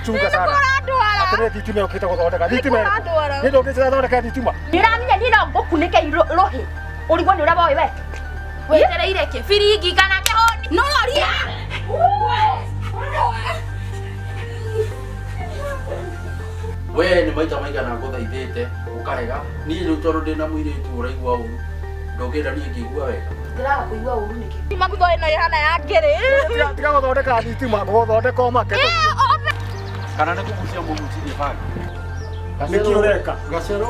Chunga sana. Atene thitima okita guthondeka thitima. Ni ndungite guthondeka thitima. Ndiramenya ni no ngukunike rohi. Urigwo ni uraba we. Wetereire ki firingi kana kihoni. No ria. We ni maita maigana nguthaithite ukarega ni riu tondu ndina muiritu uraigua uru ndungenda ni ngigua wega ndiraga kuigua uru niki magutho ino ihana ya ngiri tiga guthondeka thitima guthondeka omake kana ni kugucia mumucirie bagi niki ureka gacero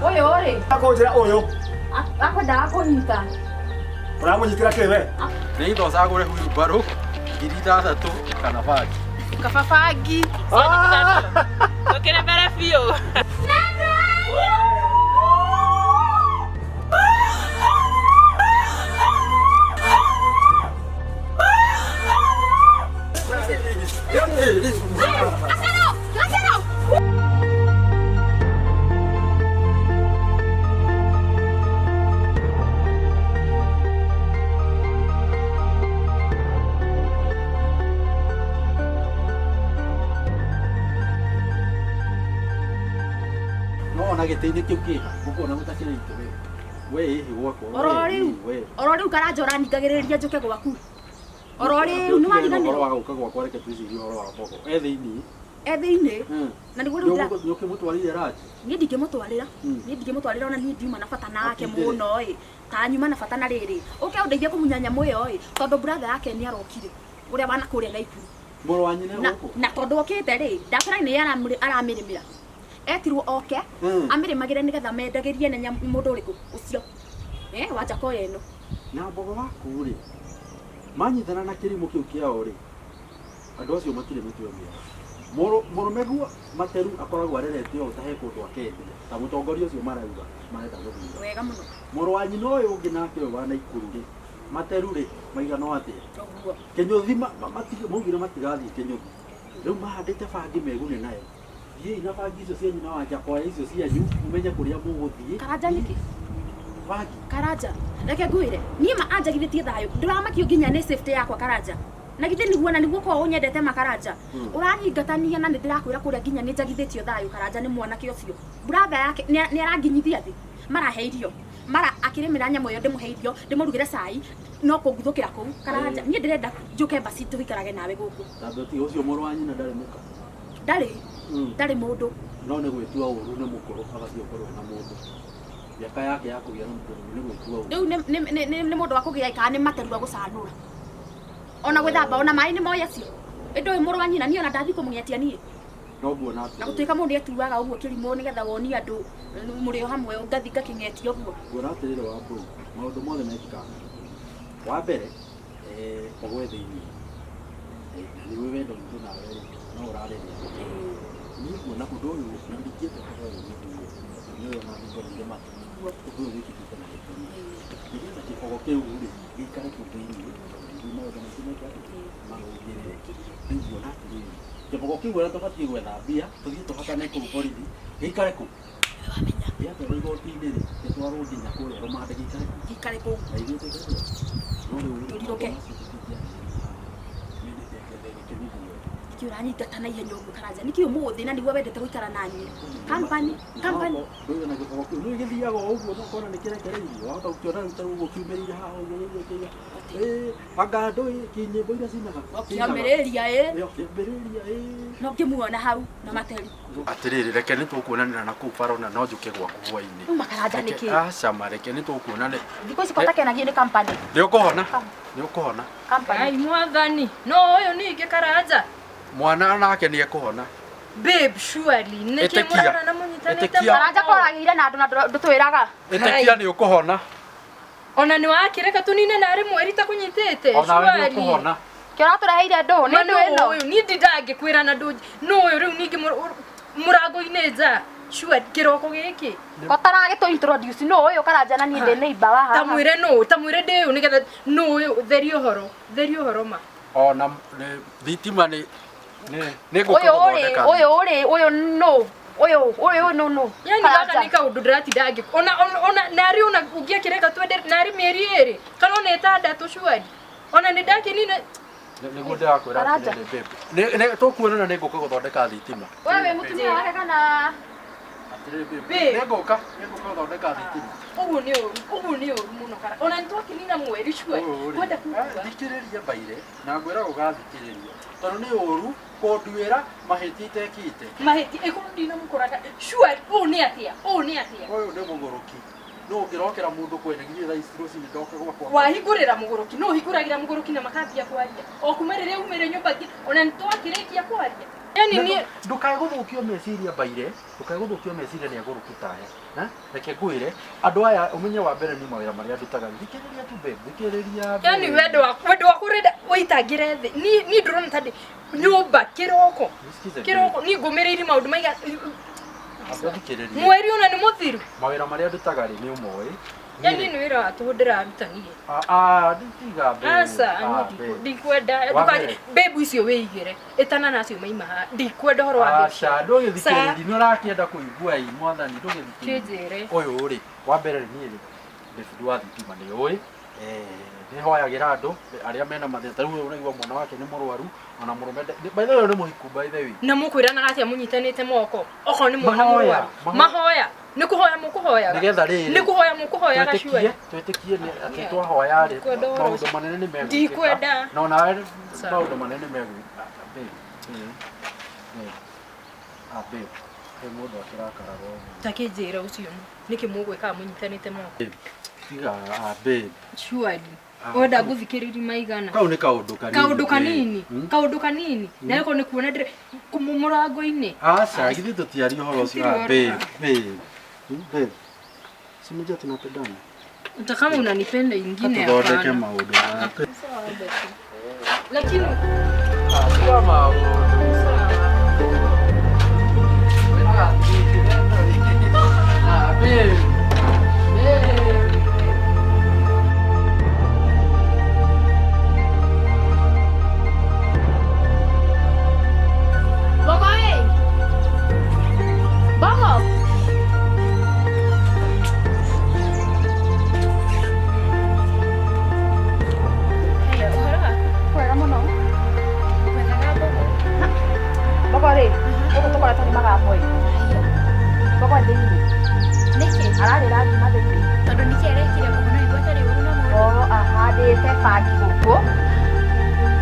uyu uri akonjira uyu akwendaga kunyita uramunyitira kiwe ni ithocagure huyu baru 3,000 kana bagi Kafafangi. Okere mbere biũ. na gitini kiu kiha ukona mutakirite we hihi gwako oro riu karanjora ningagiriria njuke gwaku oro riu ni marigane oro waga ukagwa kwa reke twicirie oro wa boko ethiini na niguo riu nyoke mutwarire raji ni ndingimutwarira ona ni ndiuma na bata nake muno ta nyuma na bata na riri uke undeithie kumunyanya muyo tondu brother yake ni arokire uria wana kuria na ikuru moro wanyine goko na tondu okite ri ndakora ni aramirimira etirwo oke amirimagire nigetha mendagirie na mundu uriku ucio wanja koya ino na mbogo waku ri manyithana na kirimo kiu kiao ri andu acio matire mitwe mia moro meguo materu akoragwo arerete o tahe kundu akendi ta mutongoria ucio marauga marenda guthura wega muno moro wanyi no uyu ungi nake wana ikuru ri materu ri maigano atia kenyuthima matige mugire matigathi kenyuthi riu mahandite bangi megune nayo ye ina bangi icio cia nyina wanja kwa icio cia nyu umenye kuria muguthie karanja niki bangi karanja reke ngwire nie ma anjagithitie thayo ndiramakio nginya ni safety yakwa karanja na gite niguo na niguo kwa unyendete makaranja uranyigatania na ndirakwira kuria nginya ni njagithitio thayo karanja ni mwana kie ucio brother yake ni aranginyithia thi maraheirio mara akirimira nyamo yo ndimuheirio ndimurugire cai no kunguthukira kuu karanja nie ndirenda njuke basi tuikarage nawe guku taboti ucio moro wanyina ndari muka ndari mundu no ne gwitua uru ne mukoro agathio korwo na mundu miaka yake ya kugia na mukoro ne gwitua uru riu ni mundu wa kugia ikana ni materu wa gucanura ona gwithamba ona mai ni moya cio indo muru wa nyina ni ona ndathi kumugetia nie no buona ati na gutuika mundu etuaga uguo kirimo nigetha woni andu murio hamwe ngathi ngakingetia uguo buona ati riro wa bro maundu mothe mekikana wa mbere ogwe thiini ni we wendo mtu na wewe no urareria ni kuona kundu uyu na ndikite kwa ni yo na ndiko ndema kundu uyu kiti kana ni ni kifogo kiu ri gikare kundu-ini ni maundu macio mekikana magugire ni buona ati kifogo kiu ura tubati gwetha mbia tuthie tuhatane kuru borithi gikare ku ya to rigo tinde ri gitwarwo nginya kuria rumande gikare ku na ithuĩ tũkĩrĩa no rĩu ndiroke kiuranyingata na ihenya uguo karanja niki umuthi na niguo wendete guikara na niĩ company ndũĩ na gĩbogo kĩu nĩ gĩthiaga ũguo no kona nĩ kĩrekereirio wahota gũkĩona rĩu ta ũguo kiumĩrĩire haha ũguo nĩguo kĩiga anga ndũĩ kĩnyĩmbo iria cinaga kĩambĩrĩria kĩambĩrĩria no ngĩmuona hau na materi atĩrĩrĩ reke nĩ tũkuonanĩra na kũu barona no njũke gwaku hwainĩ makaranja nĩkĩ aca ma reke nĩ tũkuonanĩra thikũ ici kotakenagio nĩ company nĩ ũkũhona company Ai mwathani no uyu ningi karanja mwana nake nĩ ekũhona babe surely niki murana na munyitanite karanja koragĩire na andũ na ndũtwĩraga ĩtĩkia nĩ ũkũhona ona ni wakireka tunine na ari mweri ta kunyitite ona we nĩ ũkũhona kĩ ũratũreheire ndũ nĩ ndũ ĩno uyu ni ndindangikwira na ndũ no uyu riu ningi murango-inĩ nja sure kiroko giki kotara gĩtũ introduce no ũyũ karanja na niĩ ndĩ neighbor wa haha tamwire ndi uyu nigetha no uyu therio horo ma ona thitima nĩ ũyũ no yani gaka ni kaundu ndiratindangi ona nari ona ungiakireka twende nari mieri iri kana ona itandatu shwari ona ni ndaki nine Nĩguo ndĩrakwĩra atĩrĩrĩ babe. Nĩ tũkuonana nĩ ngũka gũthondeka thitima. Wewe mũtumia wake kana Atĩrĩrĩ babe. Nĩ ngũka gũthondeka thitima. Ũguo nĩ ũru mũno kara. Ona nĩtwakinina mweri cua. Kwenda kuuga. Thikĩrĩria Mbaire na ngwĩra ũgathikĩrĩria. Tondũ nĩ ũru kũnduĩra mahĩtia itekĩte. Mahĩtia ĩkorwo ndinamũkoraga. Cua ũũ nĩ atĩa? Ũyũ nĩ mũgũrũki. No ngĩrokera mũndũ kwene nginya thaa ici rũcinĩ ndoke gwakwa. Wahingũrĩra mũgũrũki. No hingũragĩra mũgũrũki na makambia kwaria. O kuma rĩrĩa umĩre nyũmba ingĩ ona nĩtwakĩrĩkia kwaria. Yani niĩ ndũkagũthũkio meciria Mbaire, ndũkagũthũkio meciria nĩ agũrũki taya. Reke ngwĩre andũ aya ũmenye wa mbere nĩ mawĩra marĩa ndutaga. Thikĩrĩria tu babe, thikĩrĩria. Yani wendo waku renda ũitangĩre thĩ. Niĩ ndĩrona ta ndĩ nyũmba kĩroko. Niĩ ngũmĩrĩire maũndũ maiga. Mweri ona nĩ mũthiru. Mawĩra marĩa ndutaga rĩ nĩ ũmoĩ. Yani nĩ wĩra wa tũhũ ndĩraruta niĩ. Nditiga babe. Aca, ndikwenda. Babe icio wĩigĩre. Ĩtana nacio maima haha. Ndikwenda ũhoro wa babe. Aca, ndũgĩthikĩrĩria. Nĩ ũrakĩenda kũigua ĩ mwathani ndũgĩthikĩrĩria. Kĩnjĩre. Ũyũ rĩ, wa mbere niĩ rĩ, babe wa thitima nĩ ũĩ. Nĩ hoyagĩra andũ arĩa mena mathĩna. Ta rĩu ũraigua mwana wake nĩ mũrwaru. Ona mũrũme by the way nĩ mũhiku by the way. Na mũkwĩranaga atĩa mũnyitanĩte moko. Okorwo nĩ mwana mũrwaru. Mahoya. Nĩ kũhoya mũkũhoyaga. Nĩgetha rĩrĩ. Nĩ kũhoya mũkũhoyaga cua. Twĩtĩkie atĩ twahoya rĩ maũndũ manene nĩ megwĩkĩka. Ndikwenda. No nawe maũndũ manene megwĩkĩka. Babe. Mũndũ akĩrakaraga ũguo. Ta kĩnjĩra ũcio nĩkĩ mũgwĩkaga mũnyitanĩte moko. Tiga babe. Cua. Wenda ngũthikĩrĩria maigana. Kau nĩ kaũndũ kanini. Kaũndũ kanini. Na gĩko nĩ kuona ndĩrĩ mũrango-inĩ. Aca, githĩ tũtiaria ũhoro ũcio wa babe. Babe. Si mmoja tunapendana. Hata kama unanipenda ingine hapana. Tuthondeke maũndũ make. Lakini kwa maũndũ. Babe.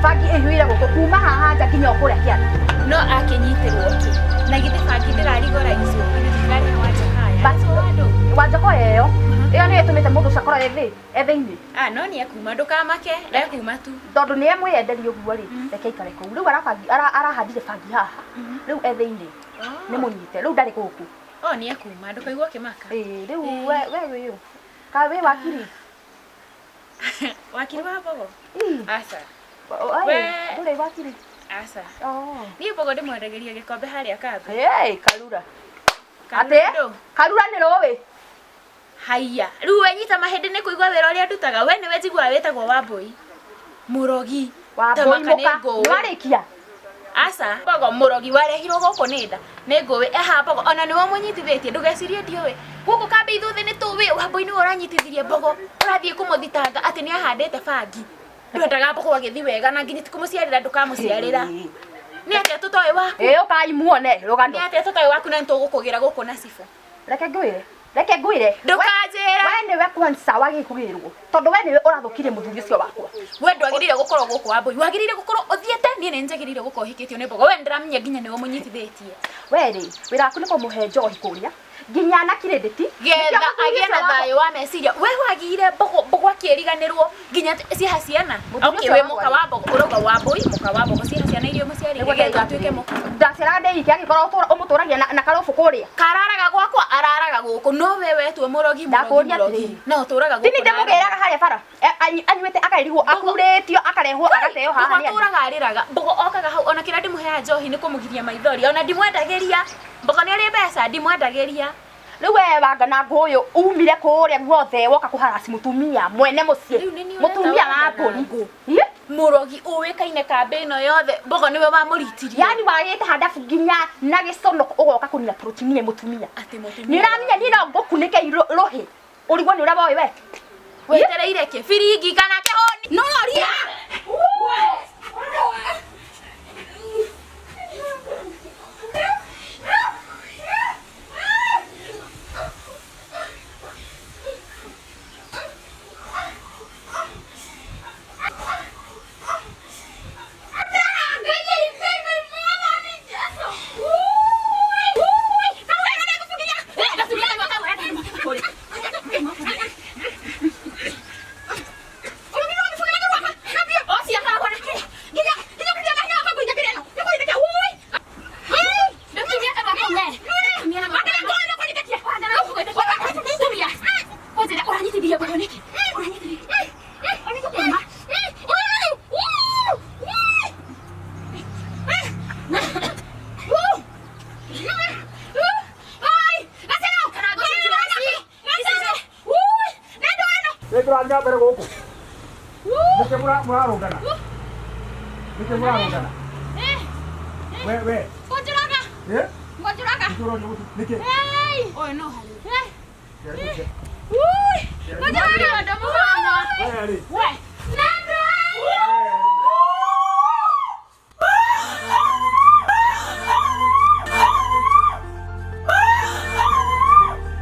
Fagi ehuira gũkũ kuma haha nja nginya ũkũrĩa kĩana. No akĩnyitĩrwo ki. Na githĩ Fagi ndĩrarigora icio. Ndĩrarĩ wanja haya. Basi wanja ko ĩyo. Ĩyo nĩ ĩtũmĩte mũndũ cakora ethĩ-inĩ. No nĩ ekuma ndũkamake, ekuma tu. Tondũ nĩ emwĩyenderia ũguo rĩ, reke aikare kũu. Rĩu arahandire Fagi haha. Rĩu ethĩ-inĩ. Nĩ mũnyite. Rĩu ndarĩ gũkũ. Nĩ ekuma ndũkaigua kĩmaka. Rĩu we wĩ ũ. Ka wĩ wakiri. Wakiri wa Mbogo? Aca. Ndũrĩ wakiri. Aca. Niĩ Mbogo ndĩmwendagĩria gĩkombe harĩa kambĩ. Karura. Atĩ? Karura nĩ rũĩ. Haiya. Rĩu wenyita mahĩndĩ nĩ kũigua wĩra ũrĩa ndutaga. We nĩwe njiguaga wĩtagwo Wambũi. Mũrogi. Wambũi mũka. Nĩwarĩkia? Aca. Mbogo mũrogi warehirwo gũkũ nĩ nda. Nĩ ngũĩ. Eha Mbogo ona nĩwe mũnyitithĩtie. Ndũgecirie ndiũĩ. Gũkũ kambĩ ithuothe nĩ tũĩ. Wambũi nĩwe ũranyitithirie Mbogo. Ũrathiĩ kũmũthitanga atĩ nĩ ahandĩte Fagi. Ndwendaga Mbogo agĩthiĩ wega na nginya tikũmũciarĩra ndũkamũciarĩra. Nĩ atĩa tũtoĩ waku? Ũkai muone rũgano. Nĩ atĩa tũtoĩ waku na nĩtũgũkũgĩra gũkũ na cibũ. Reke ngwĩre. Ndũkanjĩra. We nĩwe kwanza wagĩkũgĩrwo. Tondũ we nĩwe ũrathũkirie mũthuri ũcio wakwa. We ndwagĩrĩire gũkorwo gũkũ Wambũi. Wagĩrĩire gũkorwo ũthiĩte. Niĩ nĩ njagĩrĩire gũkorwo hikĩtio nĩ Mbogo. We ndĩramenya nginya nĩwe mũnyitithĩtie. We rĩ, wĩra waku nĩ kũmũhe njohi kũrĩa. Nginya na credit. Getha agĩe na thayũ wa meciria. We wagĩire Mbogo akĩriganĩrwo nginya ciĩha ciana. Okay, we mũka wa Mbogo. Ũrauga Wambũi mũka wa Mbogo ciĩha ciana irio mũciarĩire. Getha atuĩke mũka. Ndacera ndĩiki agĩkorwo ũmũtũragia na karũbũ kũrĩa. Kararaga gwakwa araraga gũkũ. No we wetwo mũrogi. Na ũtũraga gũkũ. Tini ndĩmũgĩraga harĩa bara. Anyuĩte akairigwo akurĩtio akarehwo agateo haha. Mbogo atũraga arĩraga. Mbogo okaga hau ona kĩrĩa ndĩmũheaga njohi nĩ kũmũgiria maithori. Ona ndimwendagĩria. Mbogo nĩ ũrĩ mbeca ndimwendagĩria. Rĩu we wangana ngũyũ umire kũrĩa guothe woka kũharaci mũtumia mwene mũciĩ. Mũtumia wa mbũri. Mũrogi ũĩkaine kambĩ ĩno yothe. Mbogo nĩwe wamũritirie. Yani wagĩte handabu nginya na gĩcono ũgoka kũnina protein mũtumia. Nĩ ũramenya niĩ no ngũkunĩke rũhĩ. Ũrigwo nĩ ũrĩa woĩ we. Wetereire kĩ? Biringi kana kĩhoni? No ria. mũrathiĩ mbere gũkũ nĩkĩ mũrarũngana nĩkĩ mũrarũngana we Ngũnjũraga. Ngũnjũraga. nĩkĩ Ũyũ no harĩ. Ngũnjũraga ndo mũhana. We.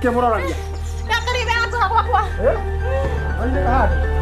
Kemuraria. Ndakaribia atoka gwakwa. Oine kahari.